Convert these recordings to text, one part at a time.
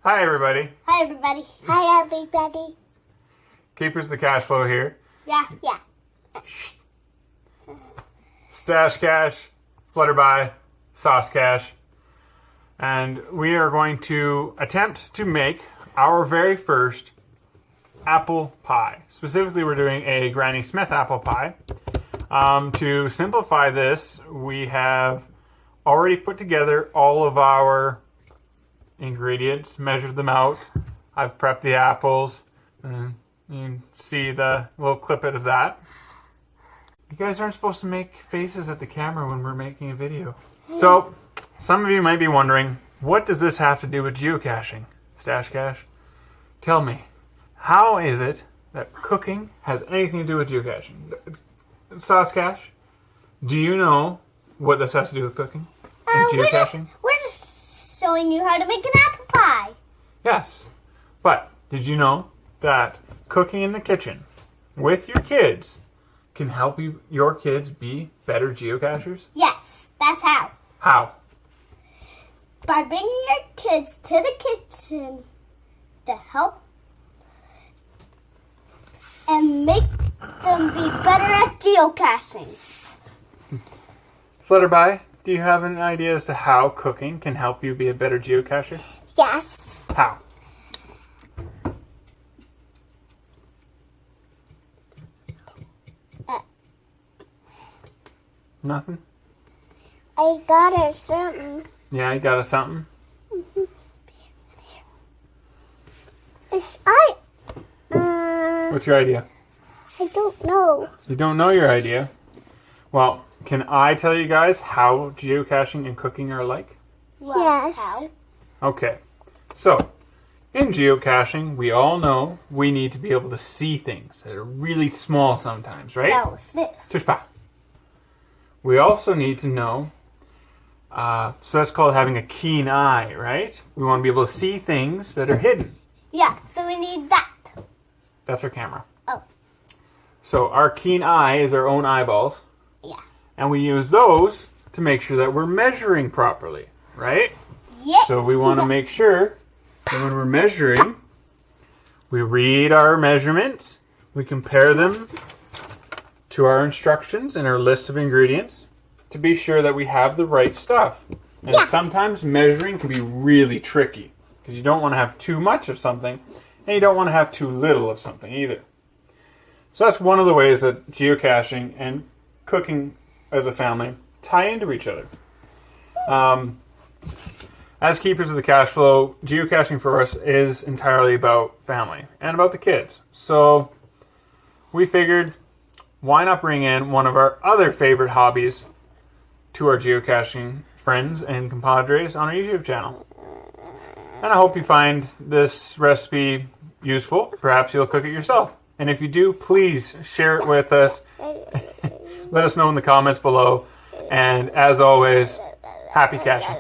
Hi everybody. Hi everybody. Hi everybody. KeepersOFTheCacheFlo here. Yeah. SassCache, Flutterby, SassCache. And we are going to attempt to make our very first apple pie. Specifically, we're doing a Granny Smith apple pie. To simplify this, we have already put together all of our ingredients, measured them out. I've prepped the apples, and you can see the little clippet of that. You guys aren't supposed to make faces at the camera when we're making a video. So, some of you might be wondering, what does this have to do with geocaching? SassCache, tell me, how is it that cooking has anything to do with geocaching? SassCache, do you know what this has to do with cooking and geocaching? We're just showing you how to make an apple pie. Yes, but did you know that cooking in the kitchen with your kids can help your kids be better geocachers? Yes, that's how. How? By bringing your kids to the kitchen to help and make them be better at geocaching. Flutterby, do you have an idea as to how cooking can help you be a better geocacher? Yes. How? Nothing? I got her something. Yeah, you got us something? What's your idea? I don't know. You don't know your idea? Well, can I tell you guys how geocaching and cooking are alike? Yes. How? Okay. So, in geocaching, we all know we need to be able to see things that are really small sometimes, right? No, this. We also need to know, so that's called having a keen eye, right? We want to be able to see things that are hidden. Yeah, so we need that. That's our camera. Oh. So our keen eye is our own eyeballs. Yeah. And we use those to make sure that we're measuring properly, right? Yeah. So we want to make sure that when we're measuring, we read our measurements, we compare them to our instructions and our list of ingredients to be sure that we have the right stuff. And sometimes measuring can be really tricky because you don't want to have too much of something and you don't want to have too little of something either. So that's one of the ways that geocaching and cooking as a family tie into each other. As keepers of the cash flow, geocaching for us is entirely about family and about the kids. So we figured, why not bring in one of our other favorite hobbies to our geocaching friends and compadres on our YouTube channel. And I hope you find this recipe useful. Perhaps you'll cook it yourself. And if you do, please share it with us. Let us know in the comments below. And as always, happy caching.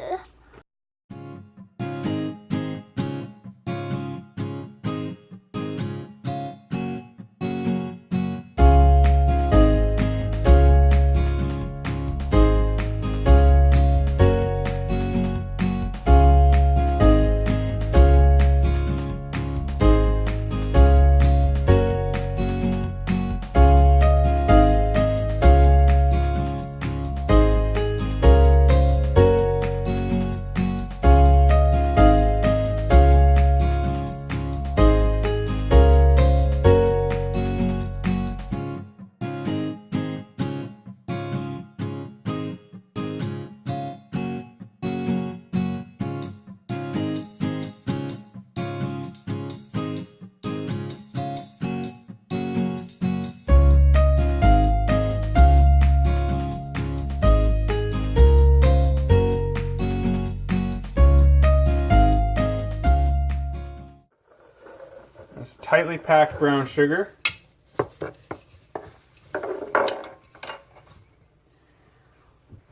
That's tightly packed brown sugar.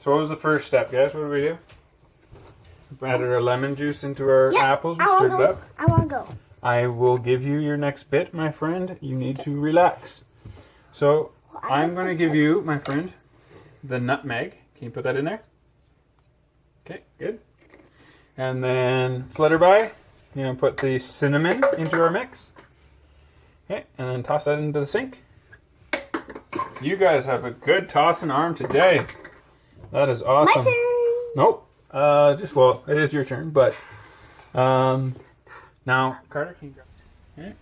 So what was the first step, guys? What did we do? We added our lemon juice into our apples. We stirred it up. I want to go. I will give you your next bit, my friend. You need to relax. So I'm going to give you, my friend, the nutmeg. Can you put that in there? Okay, good. And then Flutterby, You're going to put the cinnamon into our mix. Okay, and then toss that into the sink. You guys have a good tossing arm today. That is awesome. My turn. Nope. Well, it is your turn, but now Carter, can you grab?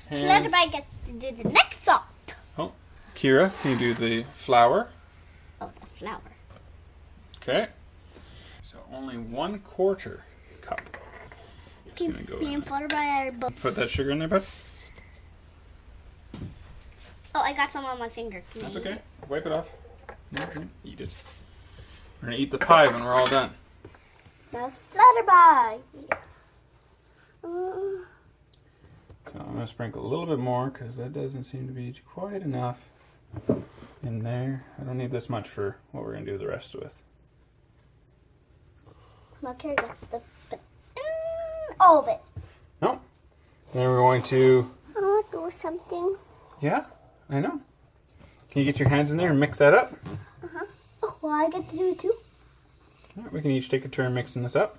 Okay. Flutterby gets to do the next salt. Oh, Kira, can you do the flour? Oh, that's flour. Okay. So only 1/4 cup. Me and Flutterby are both. Put that sugar in there, bud. Oh, I got some on my finger. Can That's you okay. Wipe it off. Eat it. We're gonna eat the pie when we're all done. That's Flutterby. So I'm gonna sprinkle a little bit more because that doesn't seem to be quite enough in there. I don't need this much for what we're gonna do the rest with. Now Carrie gets all of it. No. Then we're going to. I want to do something. Yeah, I know. Can you get your hands in there and mix that up? Oh, well, I get to do it too. All right, we can each take a turn mixing this up.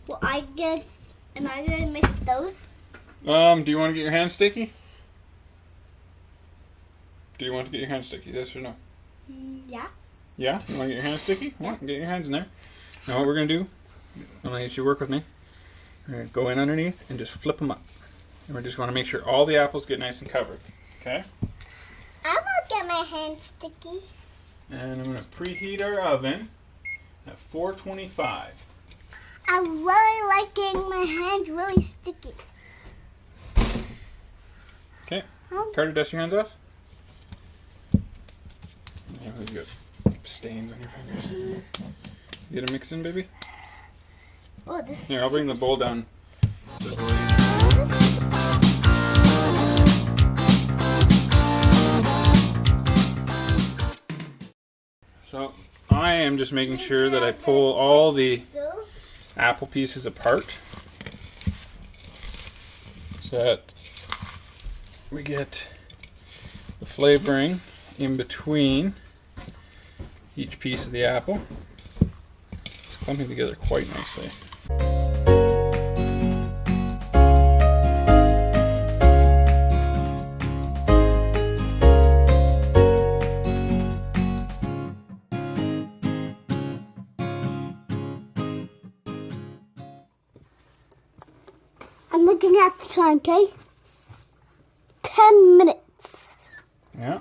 Well, I get, and I gonna mix those. Do you want to get your hands sticky? Do you want to get your hands sticky? Yes or no? Yeah. Yeah? You want to get your hands sticky? Yeah. Get your hands in there. Now what we're going to do, I'm going to get you to work with me. We're going to go in underneath and just flip them up. And we're just going to make sure all the apples get nice and covered. Okay? I won't get my hands sticky. And I'm going to preheat our oven at 425. I'm really liking my hands really sticky. Okay. Carter, dust your hands off. Yeah, we've got stains on your fingers. You get a mix in, baby? Oh, this. Here, I'll bring the bowl down. So I am just making sure that I pull all the apple pieces apart so that we get the flavoring in between each piece of the apple. It's clumping together quite nicely. I'm looking at the time, okay? 10 minutes. Yeah.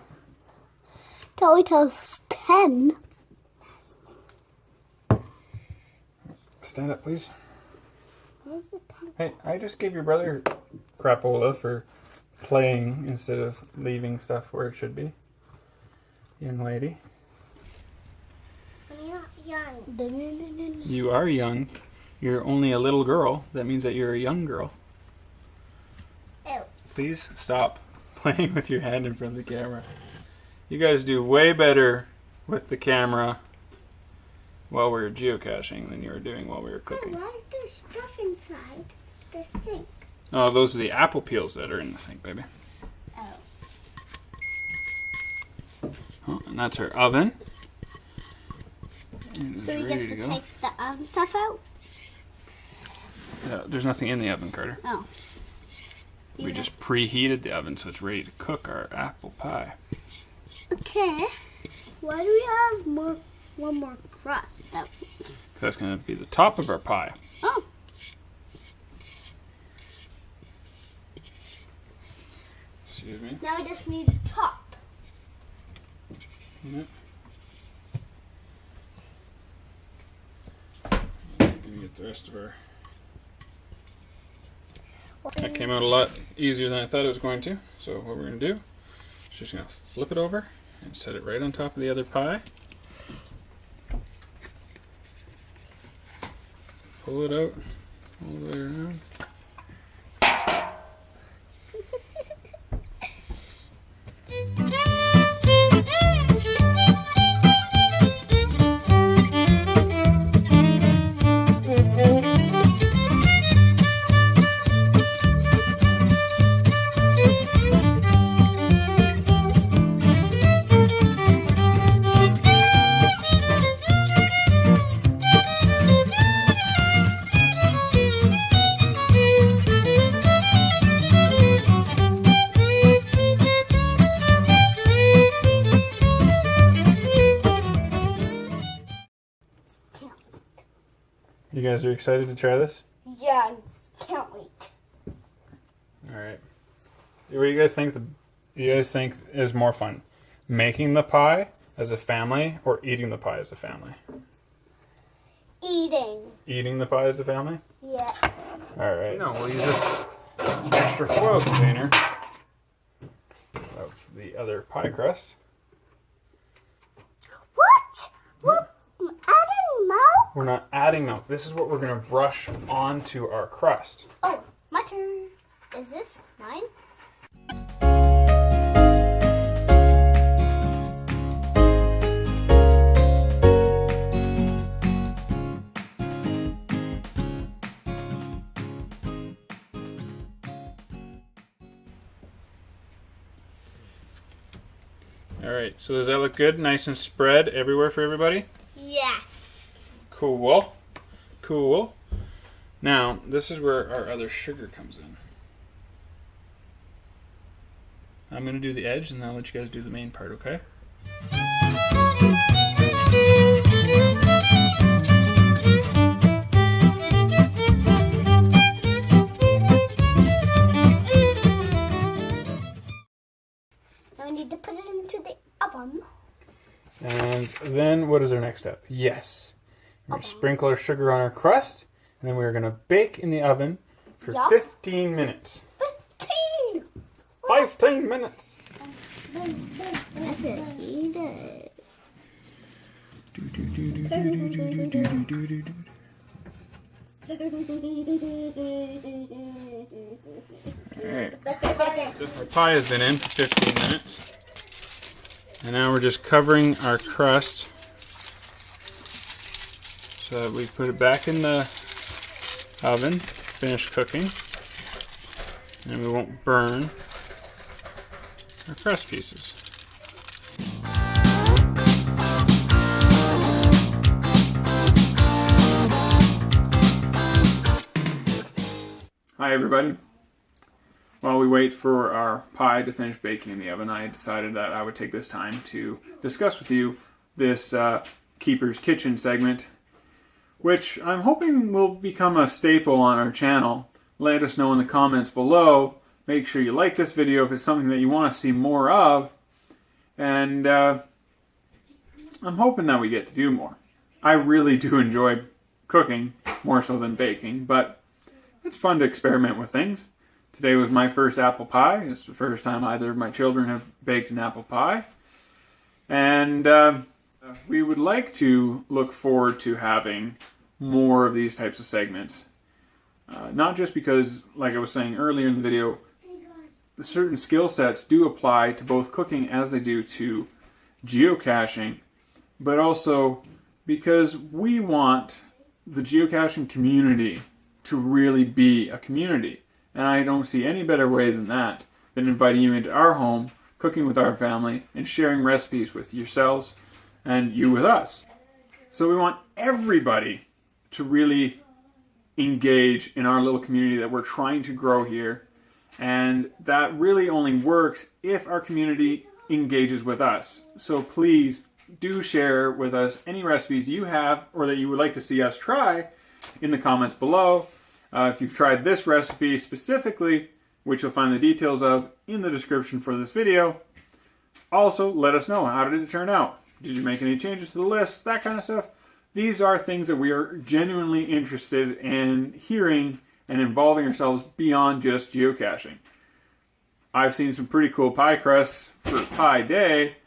Can't wait till it's 10. Stand up, please. Where's the time? Hey, I just gave your brother crapola for playing instead of leaving stuff where it should be. Young lady. I'm not young. You are young. You're only a little girl. That means that you're a young girl. Ew. Please stop playing with your hand in front of the camera. You guys do way better with the camera while we were geocaching than you were doing while we were cooking. Why is there stuff inside the sink? Oh, those are the apple peels that are in the sink, baby. Oh, and that's our oven. And So it's we ready get to to go. take the oven stuff out? Yeah, there's nothing in the oven, Carter. Oh. We just preheated the oven so it's ready to cook our apple pie. Okay. Why do we have one more crust? Oh. That's going to be the top of our pie. Oh. Excuse me. Now we just need the top. Yep. We're going to get the rest of our... That came out a lot easier than I thought it was going to. So what we're going to do is just going to flip it over and set it right on top of the other pie. pull it out all the way around. You guys are excited to try this? Yeah, can't wait. All right. What do you guys think? You guys think is more fun, making the pie as a family or eating the pie as a family? Eating. Eating the pie as a family? Yeah. All right. No, we'll use this extra foil container of the other pie crust. What? What? Adding milk? We're not adding milk. This is what we're going to brush onto our crust. Oh, my turn. Is this mine? All right, so does that look good? Nice and spread everywhere for everybody? Yes. Cool. Cool. Now, this is where our other sugar comes in. I'm going to do the edge and then I'll let you guys do the main part, okay? Now we need to put it into the oven. And then what is our next step? Yes. We sprinkle our sugar on our crust, and then we're going to bake in the oven for 15 minutes. 15! 15 minutes! That's it. Eat it. Alright. Our pie has been in for 15 minutes. And now we're just covering our crust so that we put it back in the oven, finish cooking, and we won't burn our crust pieces. Hi everybody. While we wait for our pie to finish baking in the oven, I decided that I would take this time to discuss with you this Keeper's Kitchen segment, which I'm hoping will become a staple on our channel. Let us know in the comments below. Make sure you like this video if it's something that you want to see more of. And I'm hoping that we get to do more. I really do enjoy cooking, more so than baking, but it's fun to experiment with things. Today was my first apple pie. It's the first time either of my children have baked an apple pie. And we would like to look forward to having more of these types of segments. Not just because, like I was saying earlier in the video, certain skill sets do apply to both cooking as they do to geocaching, but also because we want the geocaching community to really be a community. And I don't see any better way than that, than inviting you into our home, cooking with our family, and sharing recipes with yourselves and you with us. So we want everybody to really engage in our little community that we're trying to grow here. And that really only works if our community engages with us. So please do share with us any recipes you have or that you would like to see us try in the comments below. If you've tried this recipe specifically, which you'll find the details of in the description for this video, also let us know, how did it turn out? Did you make any changes to the list? That kind of stuff. These are things that we are genuinely interested in hearing and involving ourselves beyond just geocaching. I've seen some pretty cool pie crusts for Pie Day.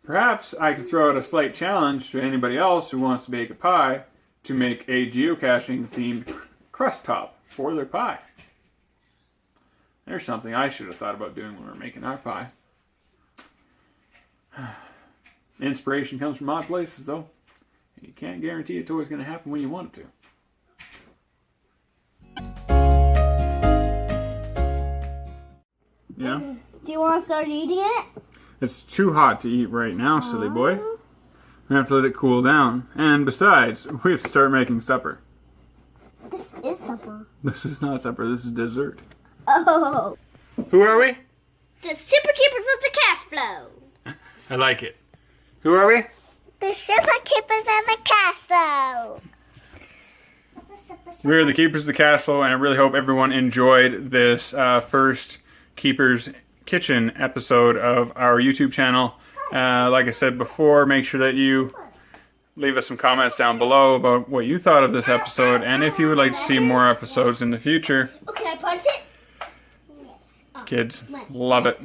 Perhaps I could throw out a slight challenge to anybody else who wants to bake a pie to make a geocaching themed crust top for their pie. There's something I should have thought about doing when we were making our pie. Inspiration comes from odd places, though. You can't guarantee it's always going to happen when you want it to. Yeah? Do you want to start eating it? It's too hot to eat right now, silly boy. We have to let it cool down. And besides, we have to start making supper. This is supper. This is not supper, this is dessert. Oh. Who are we? The Super Keepers of the Cash Flow. I like it. Who are we? The Super Keepers of the Cash Flow. We're the Keepers of the Cash Flow, and I really hope everyone enjoyed this first Keepers Kitchen episode of our YouTube channel. Like I said before, make sure that you leave us some comments down below about what you thought of this episode, and if you would like to see more episodes in the future. Okay, I punch it. Kids love it.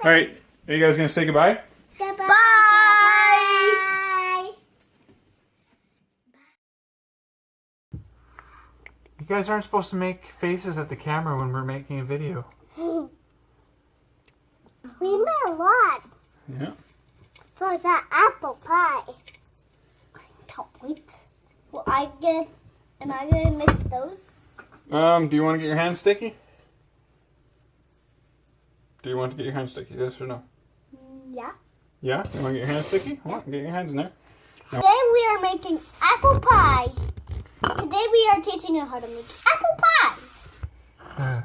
Alright, are you guys going to say goodbye? Bye. You guys aren't supposed to make faces at the camera when we're making a video. We made a lot Yeah. for the apple pie. I can't wait. Am I gonna mix those? Do you want to get your hands sticky? Do you want to get your hands sticky? Yes or no? Yeah. Yeah? You want to get your hands sticky? Well, get your hands in there. Today we are making apple pie. Today we are teaching you how to make apple pie.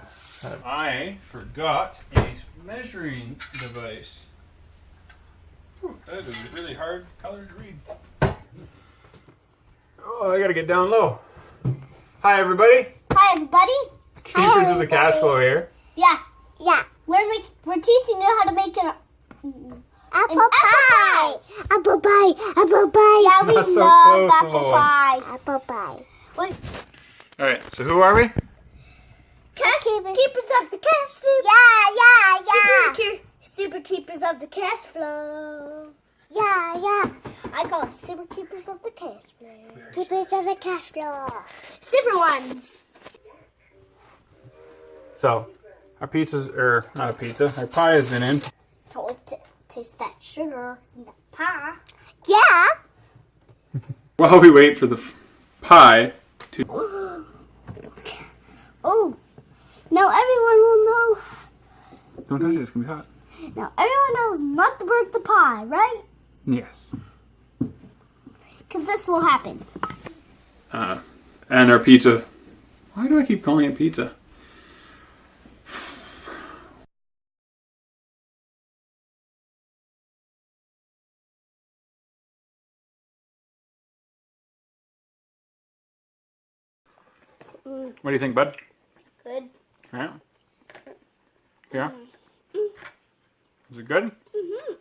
I forgot a measuring device. Whew, that is a really hard color to read. Oh, I gotta get down low. Hi, everybody. Hi, everybody. Keepers of the Cache Flow here. Yeah. We're teaching you how to make an apple pie. Apple pie. Apple pie. Yeah, we Not so love close, apple little one. pie. Apple pie. Wait. All right, so who are we? Keepers of the cash flow. Yeah. Super keepers of the cash flow. Yeah. I call it super keepers of the cash flow. Keepers of the cash flow. Super ones. So, our pizza's, or not a pizza, our pie is in. Can't wait to taste that sugar in the pie. Yeah. While we wait for the pie to... Oh. Now everyone will know. Don't touch it, it's gonna be hot. Now everyone knows not to burn the pie, right? Yes. Because this will happen. And our pizza. Why do I keep calling it pizza? What do you think, bud? Good. Yeah? Yeah? Is it good? Mm-hmm.